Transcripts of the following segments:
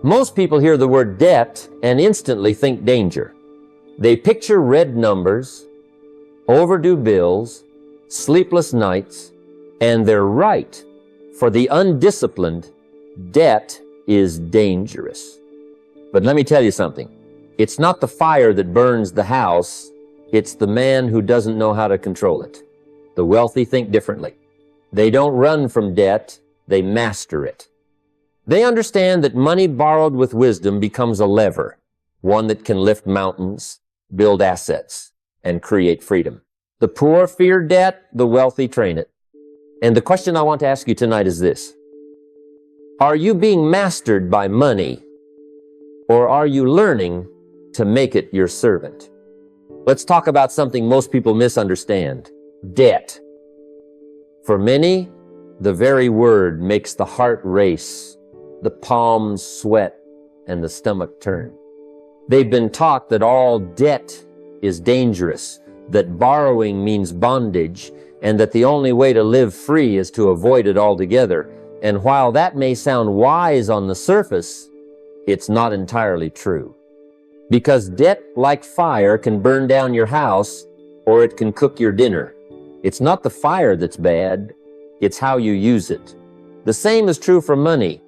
Most people hear the word debt and instantly think danger. They picture red numbers, overdue bills, sleepless nights, and they're right. For the undisciplined, debt is dangerous. But let me tell you something. It's not the fire that burns the house, it's the man who doesn't know how to control it. The wealthy think differently. They don't run from debt, they master it. They understand that money borrowed with wisdom becomes a lever, one that can lift mountains, build assets, and create freedom. The poor fear debt, the wealthy train it. And the question I want to ask you tonight is this. Are you being mastered by money, or are you learning to make it your servant? Let's talk about something most people misunderstand. Debt. For many, the very word makes the heart race, the palms sweat, and the stomach turn. They've been taught that all debt is dangerous, that borrowing means bondage, and that the only way to live free is to avoid it altogether. And while that may sound wise on the surface, it's not entirely true. Because debt, like fire, can burn down your house or it can cook your dinner. It's not the fire that's bad, it's how you use it. The same is true for money.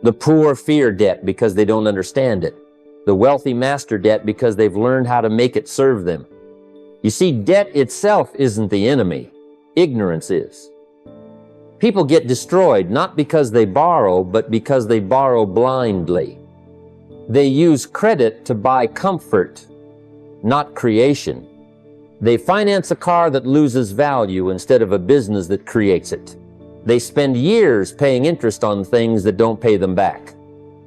The poor fear debt because they don't understand it. The wealthy master debt because they've learned how to make it serve them. You see, debt itself isn't the enemy. Ignorance is. People get destroyed not because they borrow, but because they borrow blindly. They use credit to buy comfort, not creation. They finance a car that loses value instead of a business that creates it. They spend years paying interest on things that don't pay them back.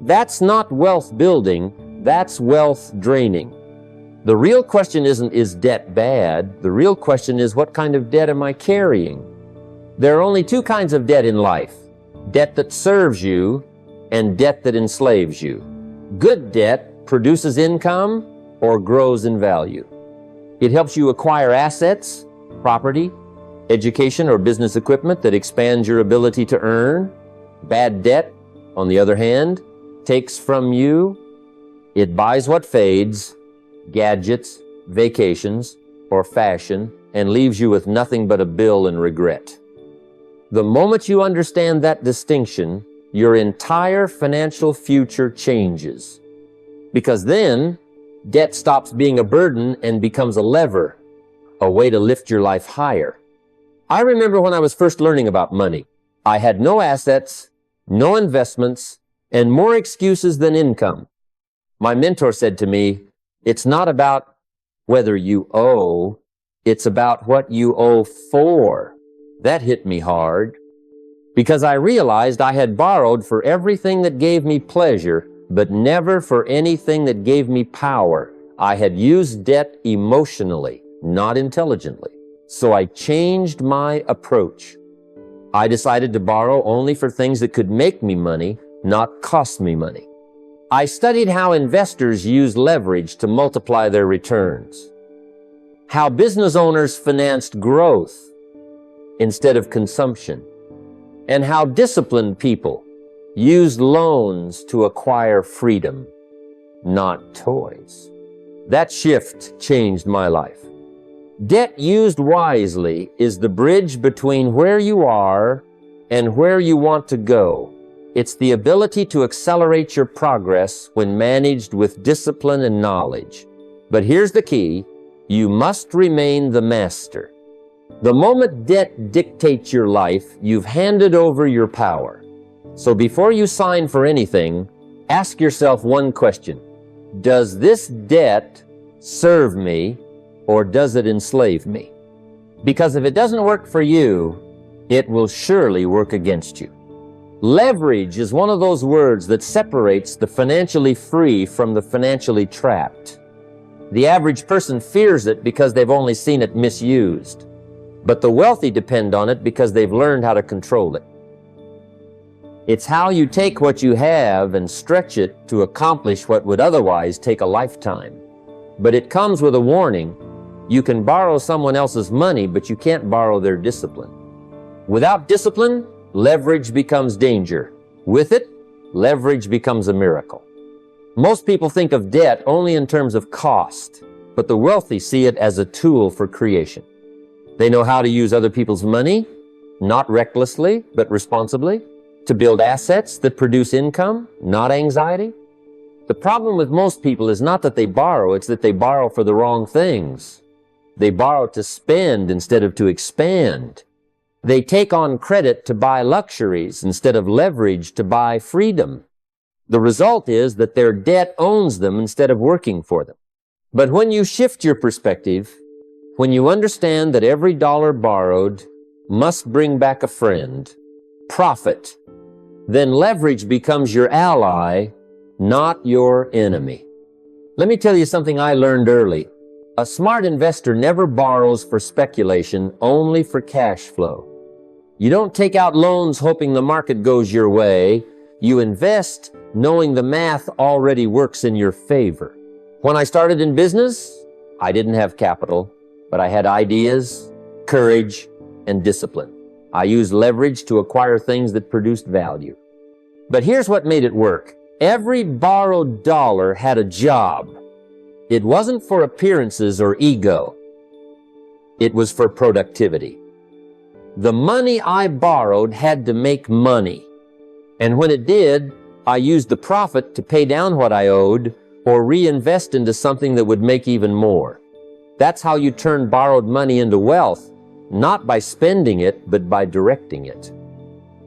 That's not wealth building, that's wealth draining. The real question isn't, is debt bad? The real question is, what kind of debt am I carrying? There are only two kinds of debt in life. Debt that serves you and debt that enslaves you. Good debt produces income or grows in value. It helps you acquire assets, property, education or business equipment that expands your ability to earn. Bad debt, on the other hand, takes from you. It buys what fades, gadgets, vacations, or fashion, and leaves you with nothing but a bill and regret. The moment you understand that distinction, your entire financial future changes. Because then, debt stops being a burden and becomes a lever, a way to lift your life higher. I remember when I was first learning about money. I had no assets, no investments, and more excuses than income. My mentor said to me, it's not about whether you owe, it's about what you owe for. That hit me hard, because I realized I had borrowed for everything that gave me pleasure, but never for anything that gave me power. I had used debt emotionally, not intelligently. So I changed my approach. I decided to borrow only for things that could make me money, not cost me money. I studied how investors use leverage to multiply their returns, how business owners financed growth instead of consumption, and how disciplined people used loans to acquire freedom, not toys. That shift changed my life. Debt used wisely is the bridge between where you are and where you want to go. It's the ability to accelerate your progress when managed with discipline and knowledge. But here's the key, you must remain the master. The moment debt dictates your life, you've handed over your power. So before you sign for anything, ask yourself one question. Does this debt serve me or does it enslave me? Because if it doesn't work for you, it will surely work against you. Leverage is one of those words that separates the financially free from the financially trapped. The average person fears it because they've only seen it misused. But the wealthy depend on it because they've learned how to control it. It's how you take what you have and stretch it to accomplish what would otherwise take a lifetime. But it comes with a warning. You can borrow someone else's money, but you can't borrow their discipline. Without discipline, leverage becomes danger. With it, leverage becomes a miracle. Most people think of debt only in terms of cost, but the wealthy see it as a tool for creation. They know how to use other people's money, not recklessly, but responsibly, to build assets that produce income, not anxiety. The problem with most people is not that they borrow, it's that they borrow for the wrong things. They borrow to spend instead of to expand. They take on credit to buy luxuries instead of leverage to buy freedom. The result is that their debt owns them instead of working for them. But when you shift your perspective, when you understand that every dollar borrowed must bring back a friend, profit, then leverage becomes your ally, not your enemy. Let me tell you something I learned early. A smart investor never borrows for speculation, only for cash flow. You don't take out loans hoping the market goes your way. You invest knowing the math already works in your favor. When I started in business, I didn't have capital, but I had ideas, courage, and discipline. I used leverage to acquire things that produced value. But here's what made it work. Every borrowed dollar had a job. It wasn't for appearances or ego. It was for productivity. The money I borrowed had to make money. And when it did, I used the profit to pay down what I owed or reinvest into something that would make even more. That's how you turn borrowed money into wealth, not by spending it, but by directing it.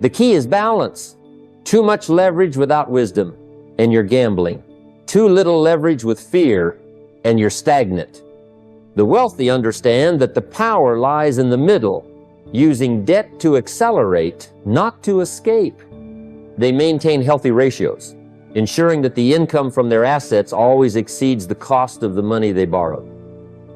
The key is balance. Too much leverage without wisdom, and you're gambling. Too little leverage with fear, and you're stagnant. The wealthy understand that the power lies in the middle, using debt to accelerate, not to escape. They maintain healthy ratios, ensuring that the income from their assets always exceeds the cost of the money they borrowed.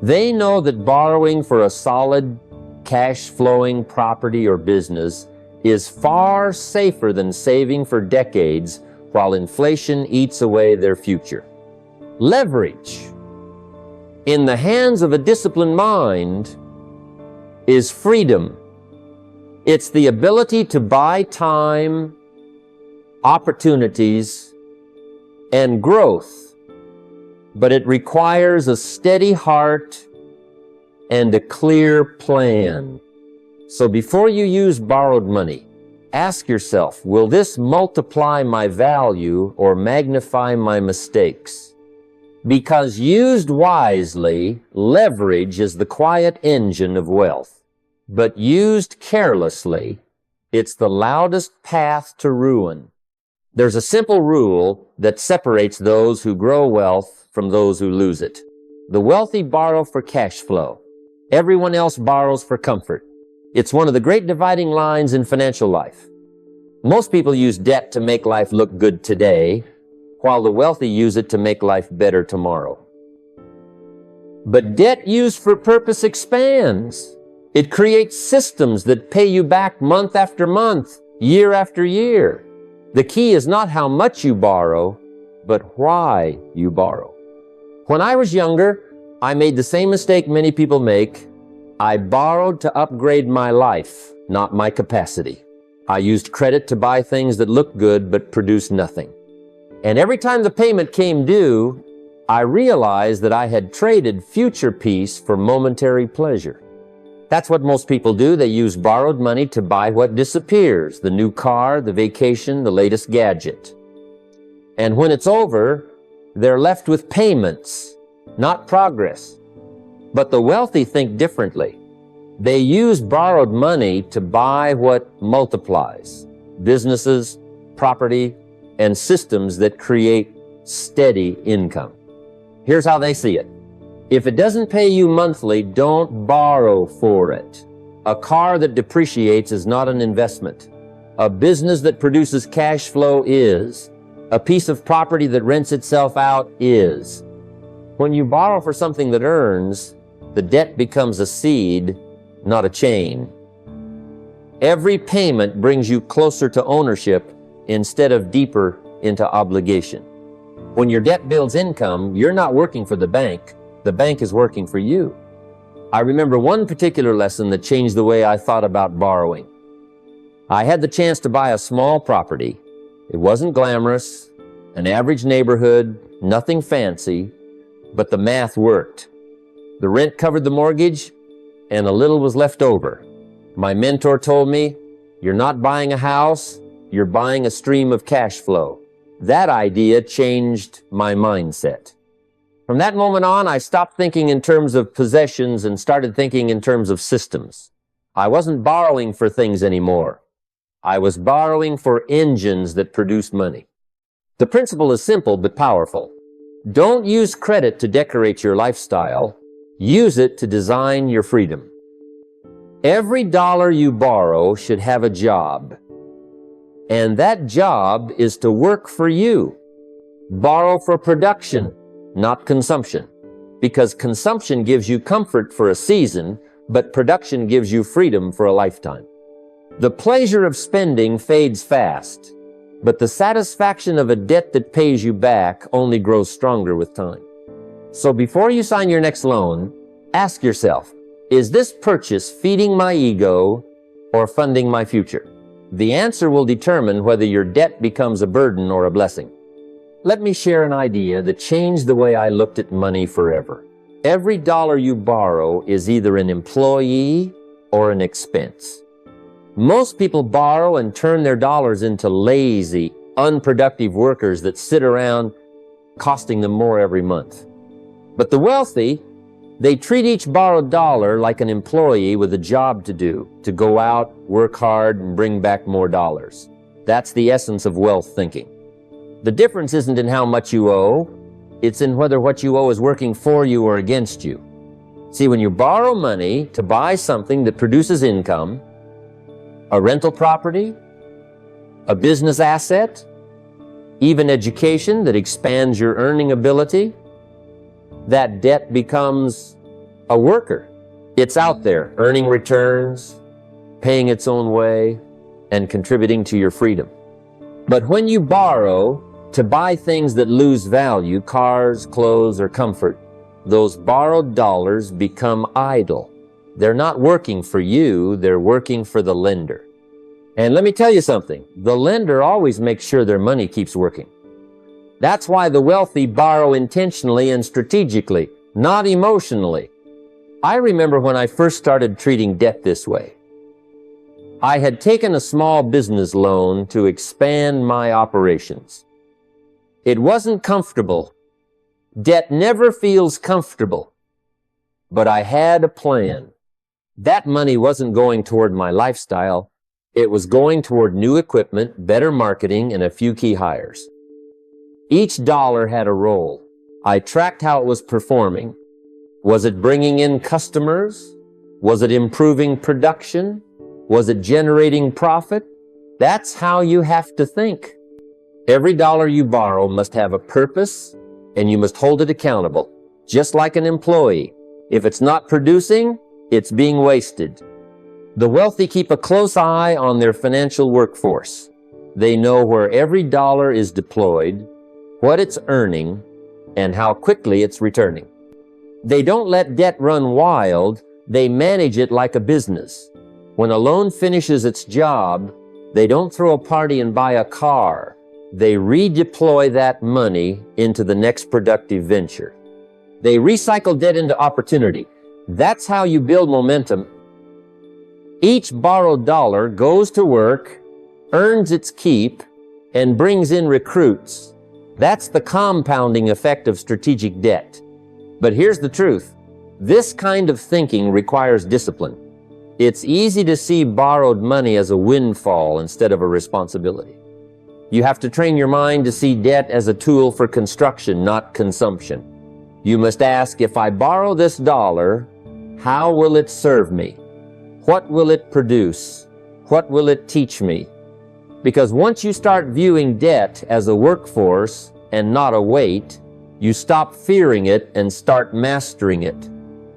They know that borrowing for a solid, cash-flowing property or business is far safer than saving for decades while inflation eats away their future. Leverage, in the hands of a disciplined mind, is freedom. It's the ability to buy time, opportunities, and growth, but it requires a steady heart and a clear plan. So before you use borrowed money, ask yourself, will this multiply my value or magnify my mistakes? Because used wisely, leverage is the quiet engine of wealth. But used carelessly, it's the loudest path to ruin. There's a simple rule that separates those who grow wealth from those who lose it. The wealthy borrow for cash flow. Everyone else borrows for comfort. It's one of the great dividing lines in financial life. Most people use debt to make life look good today, while the wealthy use it to make life better tomorrow. But debt used for purpose expands. It creates systems that pay you back month after month, year after year. The key is not how much you borrow, but why you borrow. When I was younger, I made the same mistake many people make. I borrowed to upgrade my life, not my capacity. I used credit to buy things that looked good but produced nothing. And every time the payment came due, I realized that I had traded future peace for momentary pleasure. That's what most people do. They use borrowed money to buy what disappears, the new car, the vacation, the latest gadget. And when it's over, they're left with payments, not progress. But the wealthy think differently. They use borrowed money to buy what multiplies: businesses, property, and systems that create steady income. Here's how they see it. If it doesn't pay you monthly, don't borrow for it. A car that depreciates is not an investment. A business that produces cash flow is. A piece of property that rents itself out is. When you borrow for something that earns, the debt becomes a seed, not a chain. Every payment brings you closer to ownership instead of deeper into obligation. When your debt builds income, you're not working for the bank is working for you. I remember one particular lesson that changed the way I thought about borrowing. I had the chance to buy a small property, It wasn't glamorous, an average neighborhood, nothing fancy, but the math worked. The rent covered the mortgage, and a little was left over. My mentor told me, "You're not buying a house, you're buying a stream of cash flow." That idea changed my mindset. From that moment on, I stopped thinking in terms of possessions and started thinking in terms of systems. I wasn't borrowing for things anymore. I was borrowing for engines that produce money. The principle is simple but powerful. Don't use credit to decorate your lifestyle. Use it to design your freedom. Every dollar you borrow should have a job. And that job is to work for you. Borrow for production, not consumption. Because consumption gives you comfort for a season, but production gives you freedom for a lifetime. The pleasure of spending fades fast, but the satisfaction of a debt that pays you back only grows stronger with time. So before you sign your next loan, ask yourself, is this purchase feeding my ego or funding my future? The answer will determine whether your debt becomes a burden or a blessing. Let me share an idea that changed the way I looked at money forever. Every dollar you borrow is either an employee or an expense. Most people borrow and turn their dollars into lazy, unproductive workers that sit around costing them more every month. But the wealthy, they treat each borrowed dollar like an employee with a job to do, to go out, work hard, and bring back more dollars. That's the essence of wealth thinking. The difference isn't in how much you owe, it's in whether what you owe is working for you or against you. See, when you borrow money to buy something that produces income, a rental property, a business asset, even education that expands your earning ability, that debt becomes a worker. It's out there, earning returns, paying its own way, and contributing to your freedom. But when you borrow to buy things that lose value, cars, clothes, or comfort, those borrowed dollars become idle. They're not working for you, they're working for the lender. And let me tell you something, the lender always makes sure their money keeps working. That's why the wealthy borrow intentionally and strategically, not emotionally. I remember when I first started treating debt this way. I had taken a small business loan to expand my operations. It wasn't comfortable. Debt never feels comfortable. But I had a plan. That money wasn't going toward my lifestyle. It was going toward new equipment, better marketing, and a few key hires. Each dollar had a role. I tracked how it was performing. Was it bringing in customers? Was it improving production? Was it generating profit? That's how you have to think. Every dollar you borrow must have a purpose, and you must hold it accountable, just like an employee. If it's not producing, it's being wasted. The wealthy keep a close eye on their financial workforce. They know where every dollar is deployed, what it's earning, and how quickly it's returning. They don't let debt run wild, they manage it like a business. When a loan finishes its job, they don't throw a party and buy a car. They redeploy that money into the next productive venture. They recycle debt into opportunity. That's how you build momentum. Each borrowed dollar goes to work, earns its keep, and brings in recruits. That's the compounding effect of strategic debt. But here's the truth. This kind of thinking requires discipline. It's easy to see borrowed money as a windfall instead of a responsibility. You have to train your mind to see debt as a tool for construction, not consumption. You must ask, if I borrow this dollar, how will it serve me? What will it produce? What will it teach me? Because once you start viewing debt as a workforce and not a weight, you stop fearing it and start mastering it.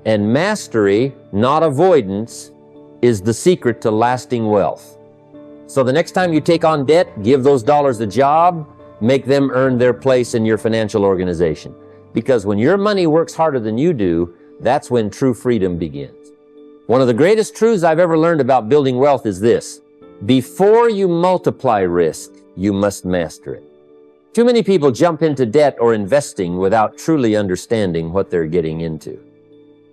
And mastery, not avoidance, is the secret to lasting wealth. So the next time you take on debt, give those dollars a job, make them earn their place in your financial organization. Because when your money works harder than you do, that's when true freedom begins. One of the greatest truths I've ever learned about building wealth is this: before you multiply risk, you must master it. Too many people jump into debt or investing without truly understanding what they're getting into.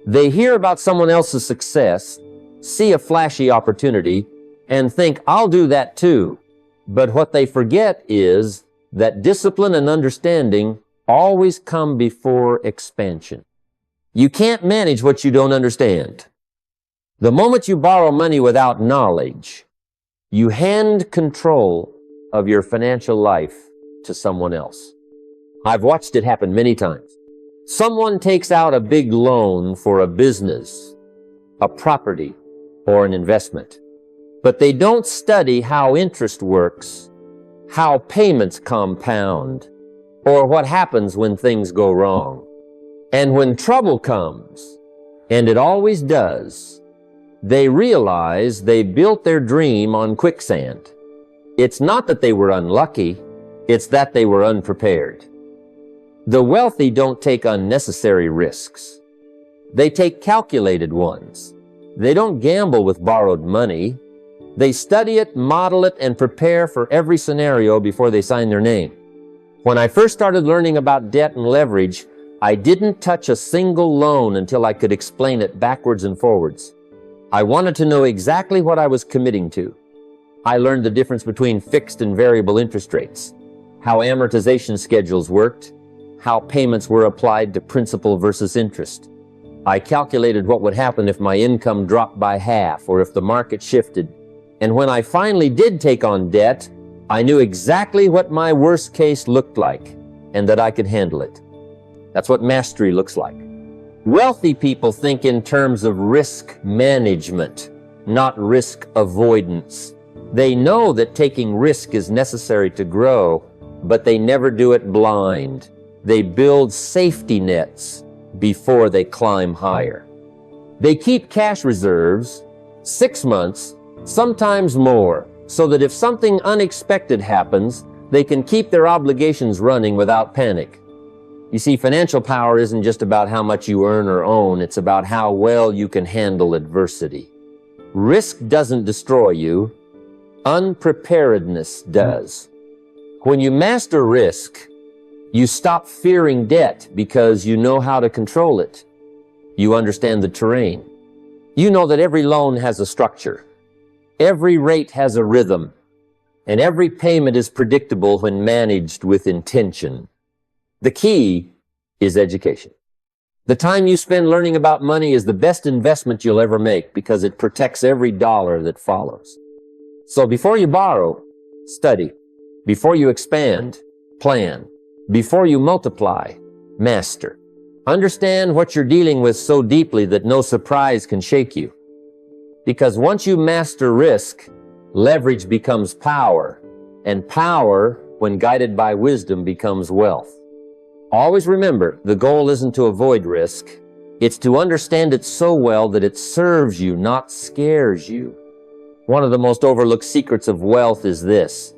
They hear about someone else's success, see a flashy opportunity, and think, I'll do that too. But what they forget is that discipline and understanding always come before expansion. You can't manage what you don't understand. The moment you borrow money without knowledge, you hand control of your financial life to someone else. I've watched it happen many times. Someone takes out a big loan for a business, a property, or an investment, but they don't study how interest works, how payments compound, or what happens when things go wrong. And when trouble comes, and it always does, they realize they built their dream on quicksand. It's not that they were unlucky, it's that they were unprepared. The wealthy don't take unnecessary risks. They take calculated ones. They don't gamble with borrowed money. They study it, model it, and prepare for every scenario before they sign their name. When I first started learning about debt and leverage, I didn't touch a single loan until I could explain it backwards and forwards. I wanted to know exactly what I was committing to. I learned the difference between fixed and variable interest rates, how amortization schedules worked, how payments were applied to principal versus interest. I calculated what would happen if my income dropped by half or if the market shifted. And when I finally did take on debt, I knew exactly what my worst case looked like and that I could handle it. That's what mastery looks like. Wealthy people think in terms of risk management, not risk avoidance. They know that taking risk is necessary to grow, but they never do it blind. They build safety nets before they climb higher. They keep cash reserves 6 months, sometimes more, so that if something unexpected happens, they can keep their obligations running without panic. You see, financial power isn't just about how much you earn or own, it's about how well you can handle adversity. Risk doesn't destroy you, unpreparedness does. When you master risk, you stop fearing debt because you know how to control it. You understand the terrain. You know that every loan has a structure. Every rate has a rhythm. And every payment is predictable when managed with intention. The key is education. The time you spend learning about money is the best investment you'll ever make because it protects every dollar that follows. So before you borrow, study. Before you expand, plan. Before you multiply, master. Understand what you're dealing with so deeply that no surprise can shake you. Because once you master risk, leverage becomes power, and power, when guided by wisdom, becomes wealth. Always remember, the goal isn't to avoid risk. It's to understand it so well that it serves you, not scares you. One of the most overlooked secrets of wealth is this.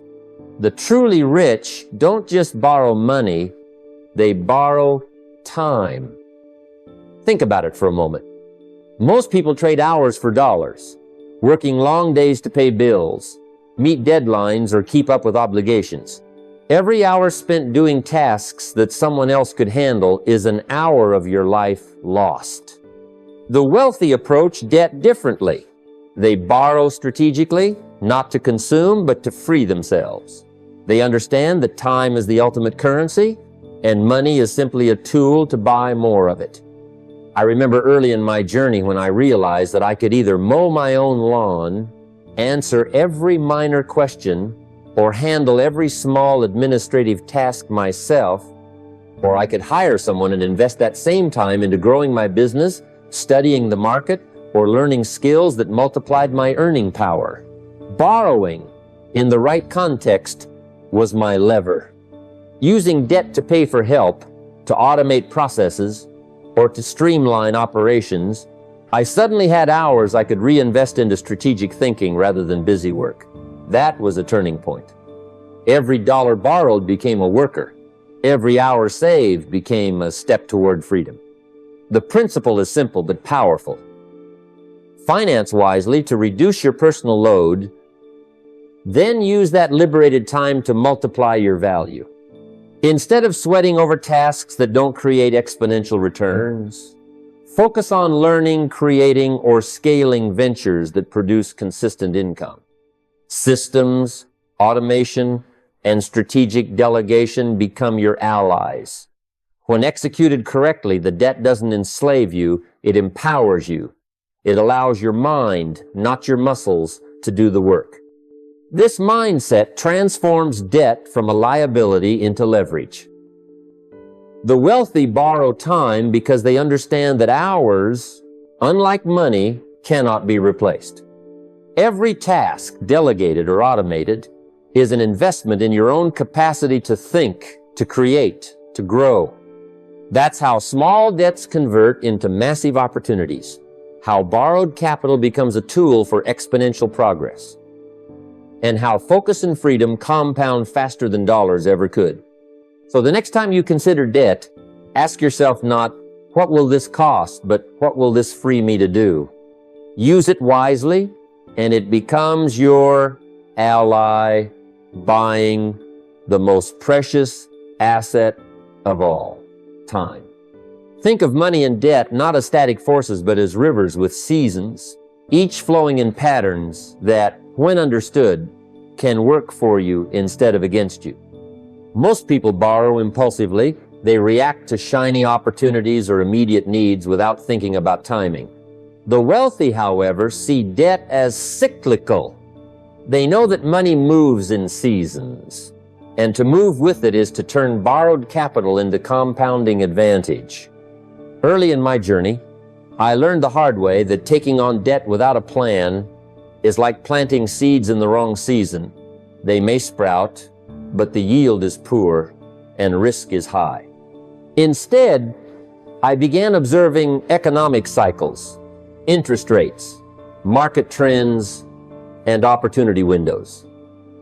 The truly rich don't just borrow money, they borrow time. Think about it for a moment. Most people trade hours for dollars, working long days to pay bills, meet deadlines, or keep up with obligations. Every hour spent doing tasks that someone else could handle is an hour of your life lost. The wealthy approach debt differently. They borrow strategically, not to consume, but to free themselves. They understand that time is the ultimate currency, and money is simply a tool to buy more of it. I remember early in my journey when I realized that I could either mow my own lawn, answer every minor question, or handle every small administrative task myself, or I could hire someone and invest that same time into growing my business, studying the market, or learning skills that multiplied my earning power. Borrowing, in the right context, was my lever. Using debt to pay for help, to automate processes, or to streamline operations, I suddenly had hours I could reinvest into strategic thinking rather than busy work. That was a turning point. Every dollar borrowed became a worker. Every hour saved became a step toward freedom. The principle is simple but powerful. Finance wisely to reduce your personal load, Then use that liberated time to multiply your value. Instead of sweating over tasks that don't create exponential returns, focus on learning, creating, or scaling ventures that produce consistent income. Systems, automation, and strategic delegation become your allies. When executed correctly, the debt doesn't enslave you, it empowers you. It allows your mind, not your muscles, to do the work. This mindset transforms debt from a liability into leverage. The wealthy borrow time because they understand that hours, unlike money, cannot be replaced. Every task, delegated or automated, is an investment in your own capacity to think, to create, to grow. That's how small debts convert into massive opportunities, how borrowed capital becomes a tool for exponential progress, and how focus and freedom compound faster than dollars ever could. So the next time you consider debt, ask yourself not, what will this cost, but what will this free me to do? Use it wisely, and it becomes your ally, buying the most precious asset of all, time. Think of money and debt not as static forces, but as rivers with seasons, each flowing in patterns that, when understood, can work for you instead of against you. Most people borrow impulsively. They react to shiny opportunities or immediate needs without thinking about timing. The wealthy, however, see debt as cyclical. They know that money moves in seasons, and to move with it is to turn borrowed capital into compounding advantage. Early in my journey, I learned the hard way that taking on debt without a plan is like planting seeds in the wrong season. They may sprout, but the yield is poor and risk is high. Instead, I began observing economic cycles, interest rates, market trends, and opportunity windows.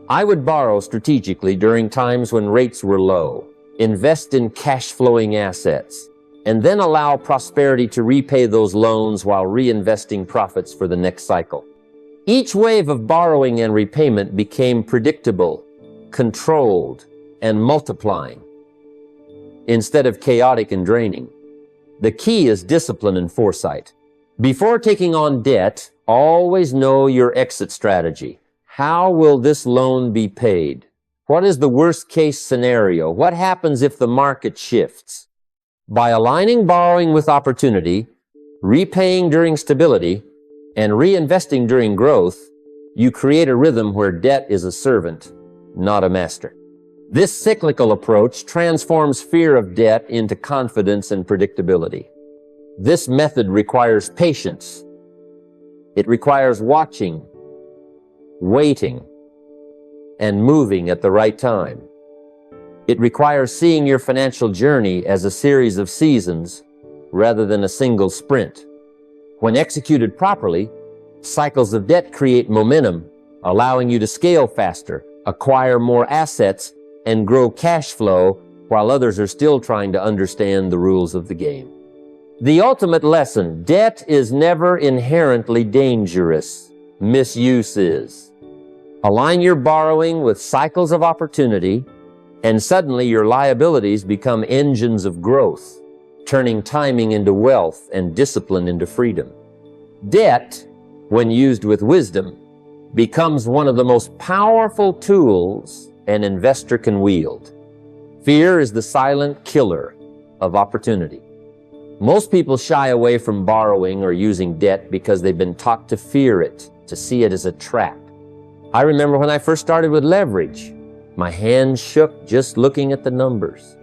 I would borrow strategically during times when rates were low, invest in cash-flowing assets, and then allow prosperity to repay those loans while reinvesting profits for the next cycle. Each wave of borrowing and repayment became predictable, controlled, and multiplying, instead of chaotic and draining. The key is discipline and foresight. Before taking on debt, always know your exit strategy. How will this loan be paid? What is the worst case scenario? What happens if the market shifts? By aligning borrowing with opportunity, repaying during stability, and reinvesting during growth, you create a rhythm where debt is a servant, not a master. This cyclical approach transforms fear of debt into confidence and predictability. This method requires patience. It requires watching, waiting, and moving at the right time. It requires seeing your financial journey as a series of seasons rather than a single sprint. When executed properly, cycles of debt create momentum, allowing you to scale faster, acquire more assets, and grow cash flow while others are still trying to understand the rules of the game. The ultimate lesson: debt is never inherently dangerous. Misuse is. Align your borrowing with cycles of opportunity, and suddenly your liabilities become engines of growth, turning timing into wealth and discipline into freedom. Debt, when used with wisdom, becomes one of the most powerful tools an investor can wield. Fear is the silent killer of opportunity. Most people shy away from borrowing or using debt because they've been taught to fear it, to see it as a trap. I remember when I first started with leverage, my hands shook just looking at the numbers.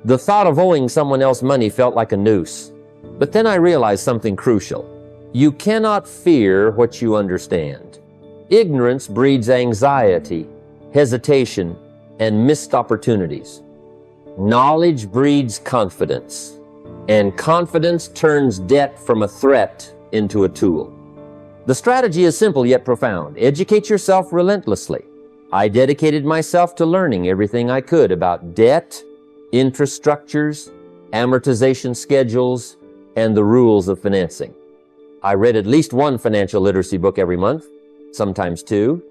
The thought of owing someone else money felt like a noose. But then I realized something crucial. You cannot fear what you understand. Ignorance breeds anxiety, hesitation, and missed opportunities. Knowledge breeds confidence, and confidence turns debt from a threat into a tool. The strategy is simple yet profound. Educate yourself relentlessly. I dedicated myself to learning everything I could about debt, interest structures, amortization schedules, and the rules of financing. I read at least one financial literacy book every month, sometimes two,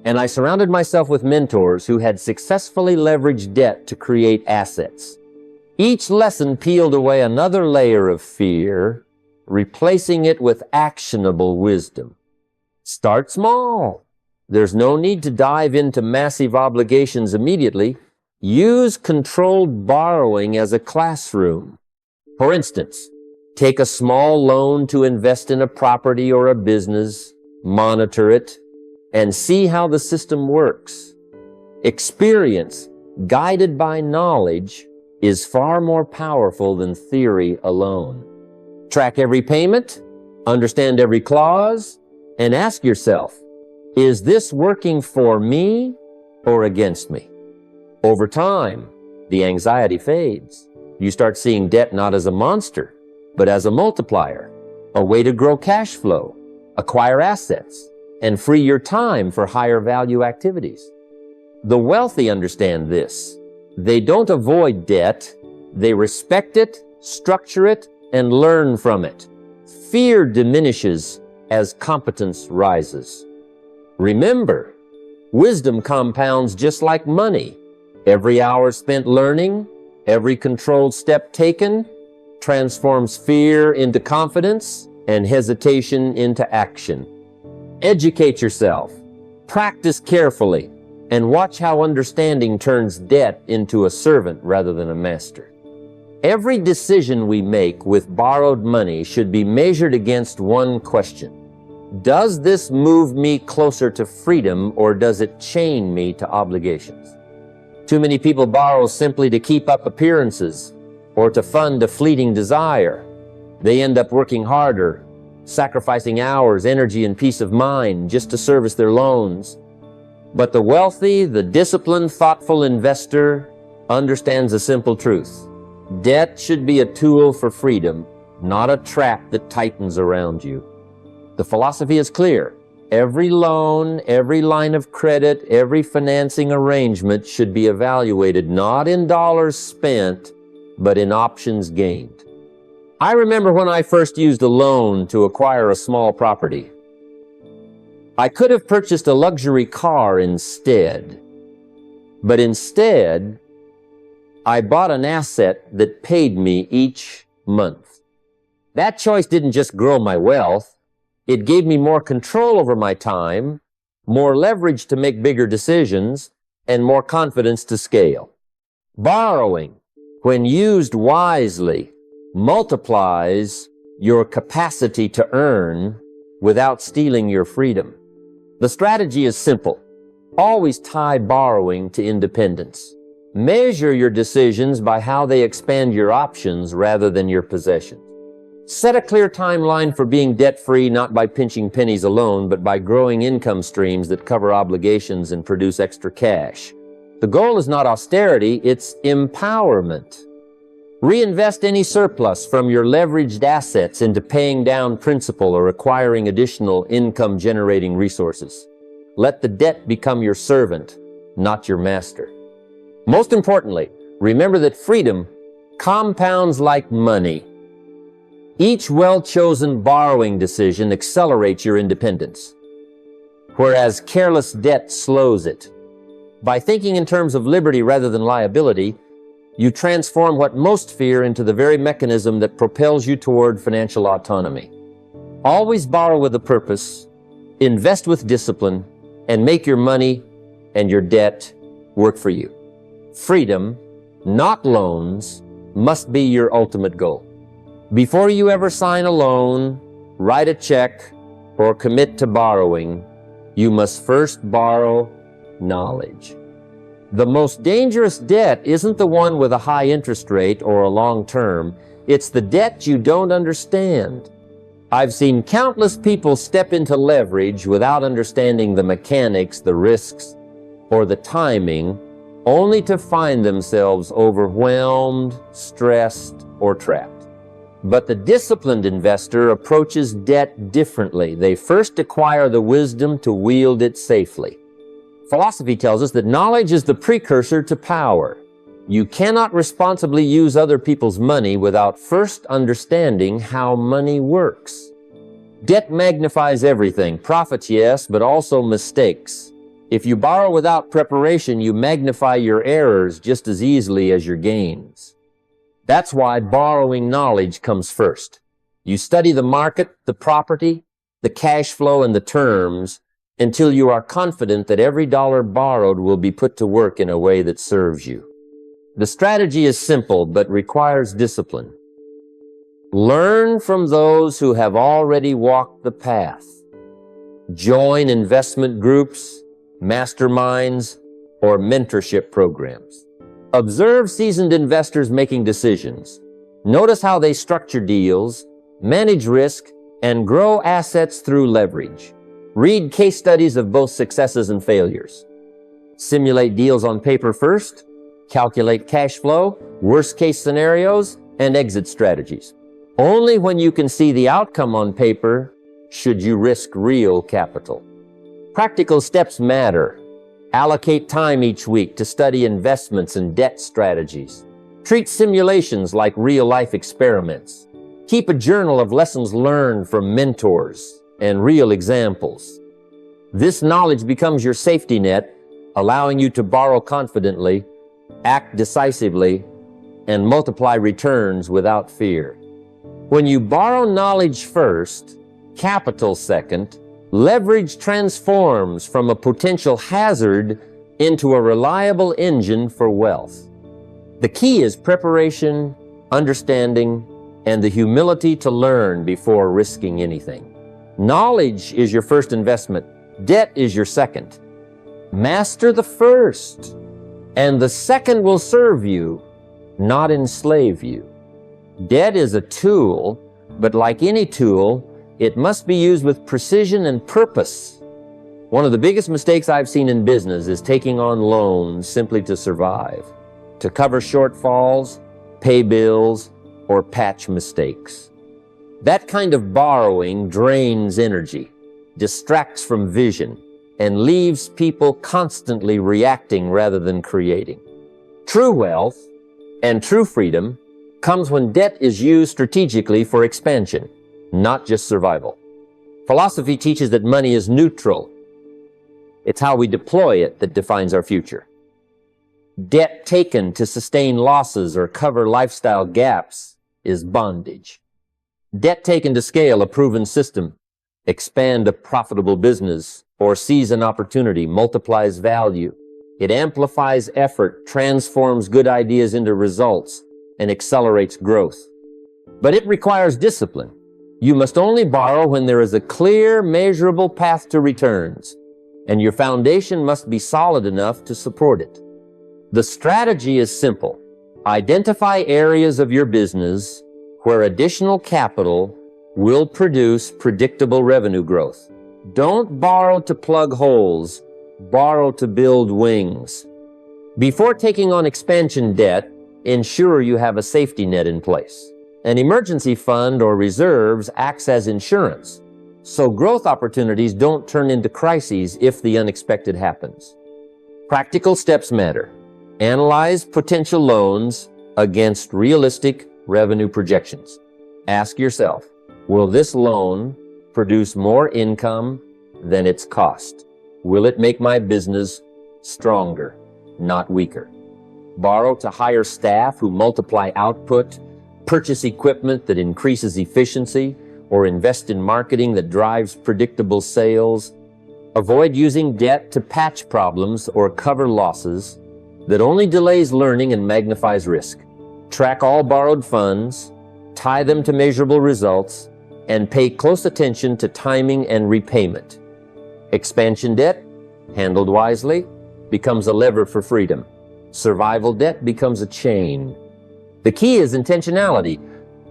and I surrounded myself with mentors who had successfully leveraged debt to create assets. Each lesson peeled away another layer of fear, replacing it with actionable wisdom. Start small. There's no need to dive into massive obligations immediately. Use controlled borrowing as a classroom. For instance, take a small loan to invest in a property or a business, monitor it, and see how the system works. Experience, guided by knowledge, is far more powerful than theory alone. Track every payment, understand every clause, and ask yourself, is this working for me or against me? Over time, the anxiety fades. You start seeing debt not as a monster, but as a multiplier, a way to grow cash flow, acquire assets, and free your time for higher value activities. The wealthy understand this. They don't avoid debt, they respect it, structure it, and learn from it. Fear diminishes as competence rises. Remember, wisdom compounds just like money. Every hour spent learning, every controlled step taken, transforms fear into confidence and hesitation into action. Educate yourself, practice carefully, and watch how understanding turns debt into a servant rather than a master. Every decision we make with borrowed money should be measured against one question. Does this move me closer to freedom, or does it chain me to obligations? Too many people borrow simply to keep up appearances or to fund a fleeting desire. They end up working harder, sacrificing hours, energy, and peace of mind just to service their loans. But the wealthy, the disciplined, thoughtful investor understands a simple truth. Debt should be a tool for freedom, not a trap that tightens around you. The philosophy is clear. Every loan, every line of credit, every financing arrangement should be evaluated not in dollars spent, but in options gained. I remember when I first used a loan to acquire a small property. I could have purchased a luxury car instead, but instead, I bought an asset that paid me each month. That choice didn't just grow my wealth, it gave me more control over my time, more leverage to make bigger decisions, and more confidence to scale. Borrowing, when used wisely, multiplies your capacity to earn without stealing your freedom. The strategy is simple. Always tie borrowing to independence. Measure your decisions by how they expand your options rather than your possessions. Set a clear timeline for being debt-free, not by pinching pennies alone, but by growing income streams that cover obligations and produce extra cash. The goal is not austerity, it's empowerment. Reinvest any surplus from your leveraged assets into paying down principal or acquiring additional income-generating resources. Let the debt become your servant, not your master. Most importantly, remember that freedom compounds like money. Each well-chosen borrowing decision accelerates your independence, whereas careless debt slows it. By thinking in terms of liberty rather than liability, you transform what most fear into the very mechanism that propels you toward financial autonomy. Always borrow with a purpose, invest with discipline, and make your money and your debt work for you. Freedom, not loans, must be your ultimate goal. Before you ever sign a loan, write a check, or commit to borrowing, you must first borrow knowledge. The most dangerous debt isn't the one with a high interest rate or a long term. It's the debt you don't understand. I've seen countless people step into leverage without understanding the mechanics, the risks, or the timing, only to find themselves overwhelmed, stressed, or trapped. But the disciplined investor approaches debt differently. They first acquire the wisdom to wield it safely. Philosophy tells us that knowledge is the precursor to power. You cannot responsibly use other people's money without first understanding how money works. Debt magnifies everything. Profits, yes, but also mistakes. If you borrow without preparation, you magnify your errors just as easily as your gains. That's why borrowing knowledge comes first. You study the market, the property, the cash flow, and the terms until you are confident that every dollar borrowed will be put to work in a way that serves you. The strategy is simple but requires discipline. Learn from those who have already walked the path. Join investment groups, masterminds, or mentorship programs. Observe seasoned investors making decisions. Notice how they structure deals, manage risk, and grow assets through leverage. Read case studies of both successes and failures. Simulate deals on paper first, calculate cash flow, worst-case scenarios, and exit strategies. Only when you can see the outcome on paper should you risk real capital. Practical steps matter. Allocate time each week to study investments and debt strategies. Treat simulations like real-life experiments. Keep a journal of lessons learned from mentors and real examples. This knowledge becomes your safety net, allowing you to borrow confidently, act decisively, and multiply returns without fear. When you borrow knowledge first, capital second, leverage transforms from a potential hazard into a reliable engine for wealth. The key is preparation, understanding, and the humility to learn before risking anything. Knowledge is your first investment. Debt is your second. Master the first, and the second will serve you, not enslave you. Debt is a tool, but like any tool, it must be used with precision and purpose. One of the biggest mistakes I've seen in business is taking on loans simply to survive, to cover shortfalls, pay bills, or patch mistakes. That kind of borrowing drains energy, distracts from vision, and leaves people constantly reacting rather than creating. True wealth and true freedom comes when debt is used strategically for expansion, not just survival. Philosophy teaches that money is neutral. It's how we deploy it that defines our future. Debt taken to sustain losses or cover lifestyle gaps is bondage. Debt taken to scale a proven system, expand a profitable business, or seize an opportunity multiplies value. It amplifies effort, transforms good ideas into results, and accelerates growth. But it requires discipline. You must only borrow when there is a clear, measurable path to returns, and your foundation must be solid enough to support it. The strategy is simple. Identify areas of your business where additional capital will produce predictable revenue growth. Don't borrow to plug holes, borrow to build wings. Before taking on expansion debt, ensure you have a safety net in place. An emergency fund or reserves acts as insurance, so growth opportunities don't turn into crises if the unexpected happens. Practical steps matter. Analyze potential loans against realistic revenue projections. Ask yourself, will this loan produce more income than its cost? Will it make my business stronger, not weaker? Borrow to hire staff who multiply output, purchase equipment that increases efficiency, or invest in marketing that drives predictable sales. Avoid using debt to patch problems or cover losses that only delays learning and magnifies risk. Track all borrowed funds, tie them to measurable results, and pay close attention to timing and repayment. Expansion debt, handled wisely, becomes a lever for freedom. Survival debt becomes a chain. The key is intentionality.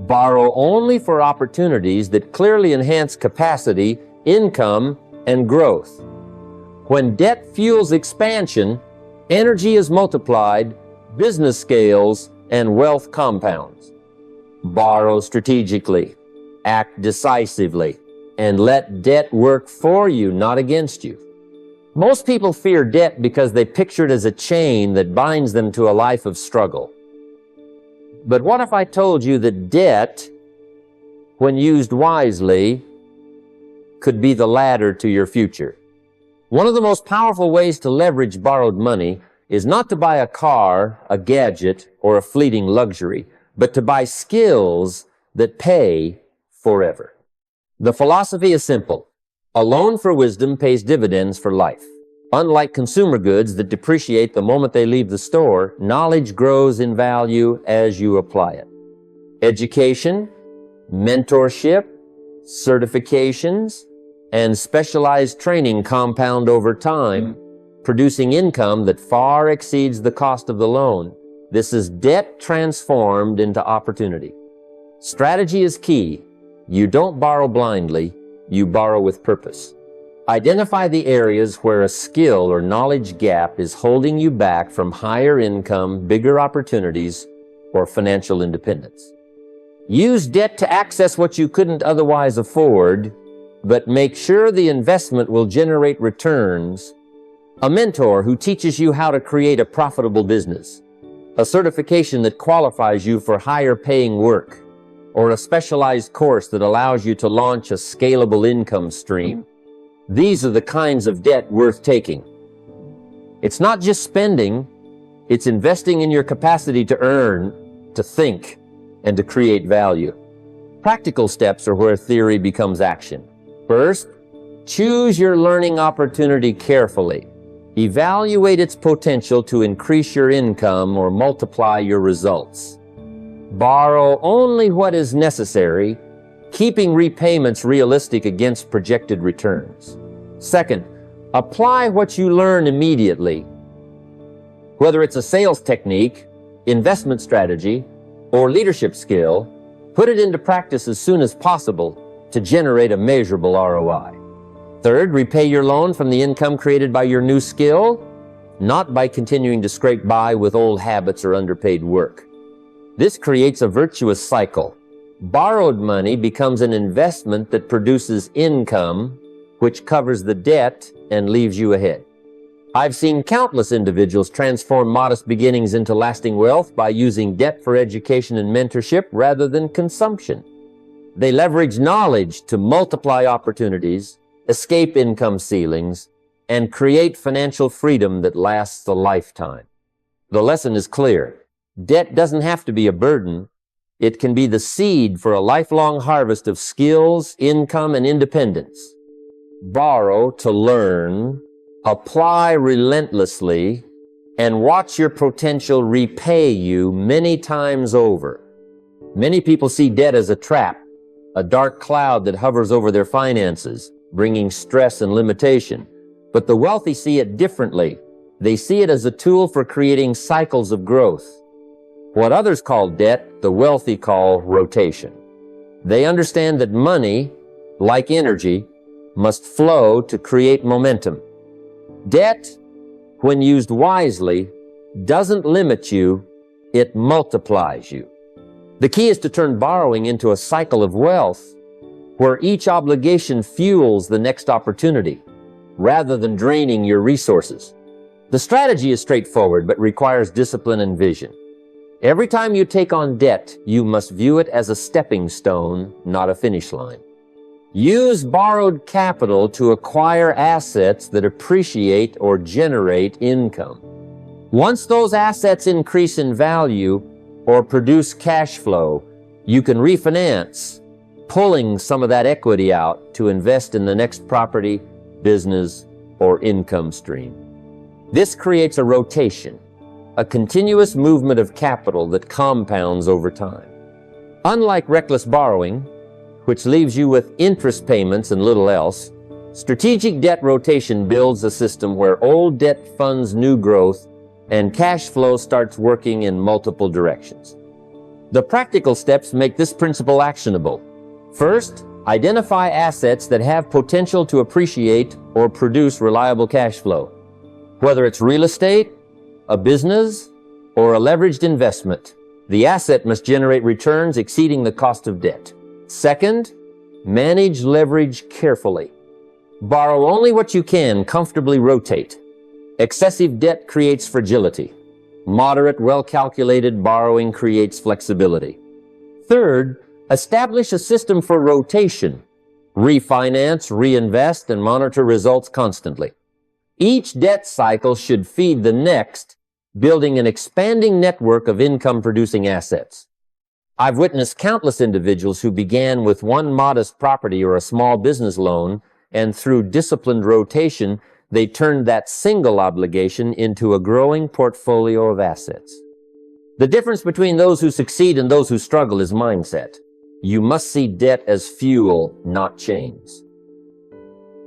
Borrow only for opportunities that clearly enhance capacity, income, and growth. When debt fuels expansion, energy is multiplied, business scales, and wealth compounds. Borrow strategically, act decisively, and let debt work for you, not against you. Most people fear debt because they picture it as a chain that binds them to a life of struggle. But what if I told you that debt, when used wisely, could be the ladder to your future? One of the most powerful ways to leverage borrowed money is not to buy a car, a gadget, or a fleeting luxury, but to buy skills that pay forever. The philosophy is simple. A loan for wisdom pays dividends for life. Unlike consumer goods that depreciate the moment they leave the store, knowledge grows in value as you apply it. Education, mentorship, certifications, and specialized training compound over time, producing income that far exceeds the cost of the loan. This is debt transformed into opportunity. Strategy is key. You don't borrow blindly, you borrow with purpose. Identify the areas where a skill or knowledge gap is holding you back from higher income, bigger opportunities, or financial independence. Use debt to access what you couldn't otherwise afford, but make sure the investment will generate returns. A mentor who teaches you how to create a profitable business, a certification that qualifies you for higher paying work, or a specialized course that allows you to launch a scalable income stream. These are the kinds of debt worth taking. It's not just spending, it's investing in your capacity to earn, to think, and to create value. Practical steps are where theory becomes action. First, choose your learning opportunity carefully. Evaluate its potential to increase your income or multiply your results. Borrow only what is necessary, keeping repayments realistic against projected returns. Second, apply what you learn immediately. Whether it's a sales technique, investment strategy, or leadership skill, put it into practice as soon as possible to generate a measurable ROI. Third, repay your loan from the income created by your new skill, not by continuing to scrape by with old habits or underpaid work. This creates a virtuous cycle. Borrowed money becomes an investment that produces income, which covers the debt and leaves you ahead. I've seen countless individuals transform modest beginnings into lasting wealth by using debt for education and mentorship rather than consumption. They leverage knowledge to multiply opportunities, escape income ceilings, and create financial freedom that lasts a lifetime. The lesson is clear. Debt doesn't have to be a burden. It can be the seed for a lifelong harvest of skills, income, and independence. Borrow to learn, apply relentlessly, and watch your potential repay you many times over. Many people see debt as a trap, a dark cloud that hovers over their finances, bringing stress and limitation. But the wealthy see it differently. They see it as a tool for creating cycles of growth. What others call debt, the wealthy call rotation. They understand that money, like energy, must flow to create momentum. Debt, when used wisely, doesn't limit you, it multiplies you. The key is to turn borrowing into a cycle of wealth, where each obligation fuels the next opportunity, rather than draining your resources. The strategy is straightforward, but requires discipline and vision. Every time you take on debt, you must view it as a stepping stone, not a finish line. Use borrowed capital to acquire assets that appreciate or generate income. Once those assets increase in value or produce cash flow, you can refinance, pulling some of that equity out to invest in the next property, business, or income stream. This creates a rotation, a continuous movement of capital that compounds over time. Unlike reckless borrowing, which leaves you with interest payments and little else, strategic debt rotation builds a system where old debt funds new growth and cash flow starts working in multiple directions. The practical steps make this principle actionable. First, identify assets that have potential to appreciate or produce reliable cash flow. Whether it's real estate, a business, or a leveraged investment, the asset must generate returns exceeding the cost of debt. Second, manage leverage carefully. Borrow only what you can comfortably rotate. Excessive debt creates fragility. Moderate, well-calculated borrowing creates flexibility. Third, establish a system for rotation. Refinance, reinvest, and monitor results constantly. Each debt cycle should feed the next, building an expanding network of income-producing assets. I've witnessed countless individuals who began with one modest property or a small business loan, and through disciplined rotation, they turned that single obligation into a growing portfolio of assets. The difference between those who succeed and those who struggle is mindset. You must see debt as fuel, not chains.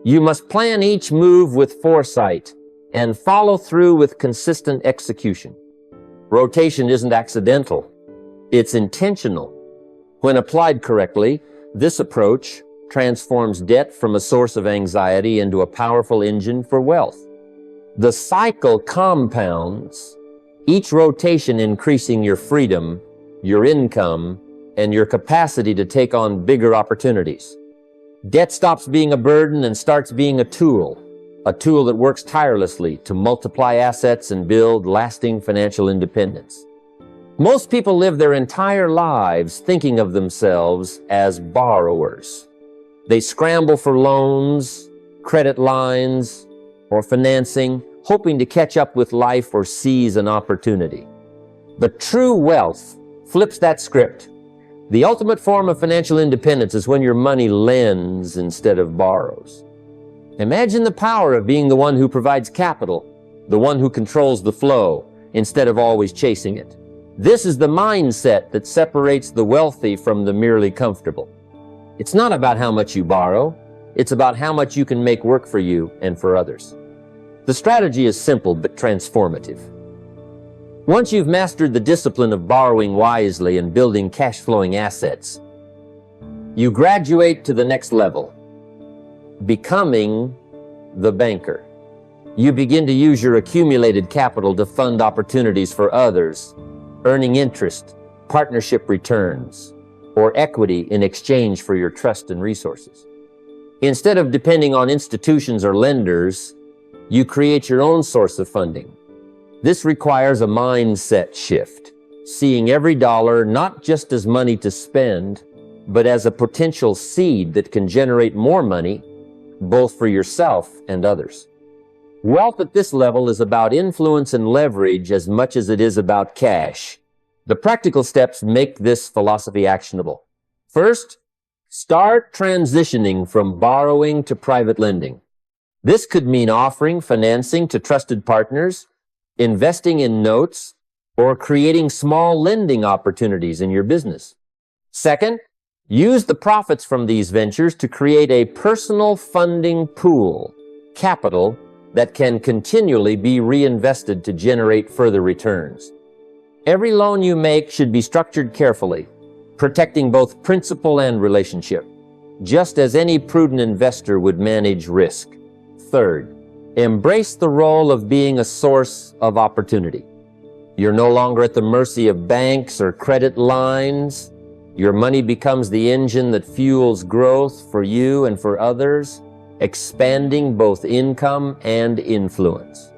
You must plan each move with foresight and follow through with consistent execution. Rotation isn't accidental. It's intentional. When applied correctly, this approach transforms debt from a source of anxiety into a powerful engine for wealth. The cycle compounds, each rotation increasing your freedom, your income, and your capacity to take on bigger opportunities. Debt stops being a burden and starts being a tool that works tirelessly to multiply assets and build lasting financial independence. Most people live their entire lives thinking of themselves as borrowers. They scramble for loans, credit lines, or financing, hoping to catch up with life or seize an opportunity. But true wealth flips that script. The ultimate form of financial independence is when your money lends instead of borrows. Imagine the power of being the one who provides capital, the one who controls the flow, instead of always chasing it. This is the mindset that separates the wealthy from the merely comfortable. It's not about how much you borrow, it's about how much you can make work for you and for others. The strategy is simple but transformative. Once you've mastered the discipline of borrowing wisely and building cash-flowing assets, you graduate to the next level, becoming the banker. You begin to use your accumulated capital to fund opportunities for others, earning interest, partnership returns, or equity in exchange for your trust and resources. Instead of depending on institutions or lenders, you create your own source of funding. This requires a mindset shift, seeing every dollar not just as money to spend, but as a potential seed that can generate more money, both for yourself and others. Wealth at this level is about influence and leverage as much as it is about cash. The practical steps make this philosophy actionable. First, start transitioning from borrowing to private lending. This could mean offering financing to trusted partners, investing in notes, or creating small lending opportunities in your business. Second, use the profits from these ventures to create a personal funding pool, capital, that can continually be reinvested to generate further returns. Every loan you make should be structured carefully, protecting both principal and relationship, just as any prudent investor would manage risk. Third, embrace the role of being a source of opportunity. You're no longer at the mercy of banks or credit lines. Your money becomes the engine that fuels growth for you and for others, expanding both income and influence.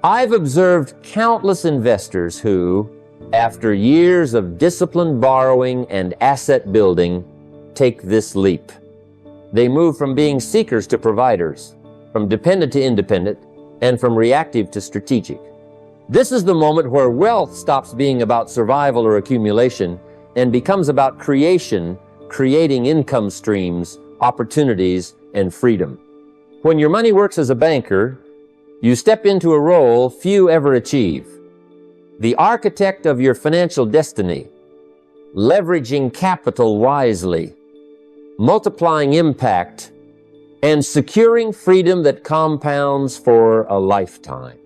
I've observed countless investors who, after years of disciplined borrowing and asset building, take this leap. They move from being seekers to providers, from dependent to independent, and from reactive to strategic. This is the moment where wealth stops being about survival or accumulation and becomes about creating income streams, opportunities, and freedom. When your money works as a banker, you step into a role few ever achieve. The architect of your financial destiny, leveraging capital wisely, multiplying impact, and securing freedom that compounds for a lifetime.